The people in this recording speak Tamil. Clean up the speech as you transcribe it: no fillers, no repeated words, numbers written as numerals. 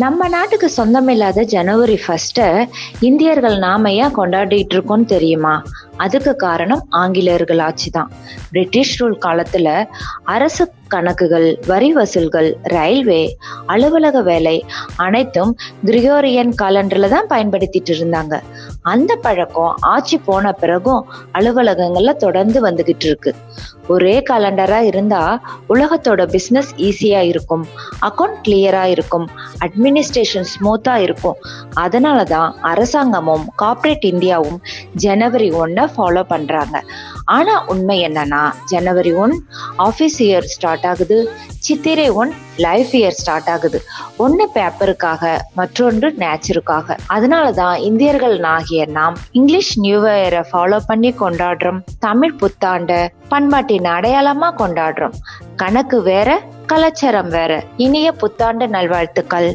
நம்ம நாட்டுக்கு சொந்தமில்லாத ஜனவரி 1 இந்தியர்கள் நாம ஏன் கொண்டாடிட்டு இருக்கோம் தெரியுமா? அதுக்கு காரணம் ஆங்கிலேயர்கள் ஆட்சிதான். பிரிட்டிஷ் ரூல் காலத்துல அரசு கணக்குகள், வரி வசூல்கள், ரயில்வே, அலுவலக வேலை அனைத்தும் கிரிகோரியன் காலண்டர்ல தான் பயன்படுத்திட்டு இருந்தாங்க. அந்த பழக்கம் ஆட்சி போன பிறகும் அலுவலகங்கள்ல தொடர்ந்து வந்துகிட்டு இருக்கு. ஒரே காலண்டரா இருந்தா உலகத்தோட பிசினஸ் ஈஸியா இருக்கும், அக்கௌண்ட் கிளியரா இருக்கும், அட்மினிஸ்ட்ரேஷன் ஸ்மூத்தா இருக்கும். அதனாலதான் அரசாங்கமும் கார்ப்பரேட் இந்தியாவும் ஜனவரி 1 ஃபாலோ பண்றாங்க. ஆனா உண்மை என்னன்னா, ஜனவரி 1 ஆபீஸ் இயர் ஸ்டார்ட் ஆகுது, சித்திரை 1 லைஃப் இயர் ஸ்டார்ட் ஆகுது. ஒன்னு பேப்பருக்காக, மற்றொன்று நேச்சருக்காக. அதனாலதான் இந்தியர்கள் ஆகிய நாம் இங்கிலீஷ் நியூ இயரை ஃபாலோ பண்ணி கொண்டாடுறோம். தமிழ் புத்தாண்ட பண்பாட்டின் அடையாளமா கொண்டாடுறோம். கணக்கு வேற, கலாச்சாரம் வேற. இனிய புத்தாண்டு நல்வாழ்த்துக்கள்.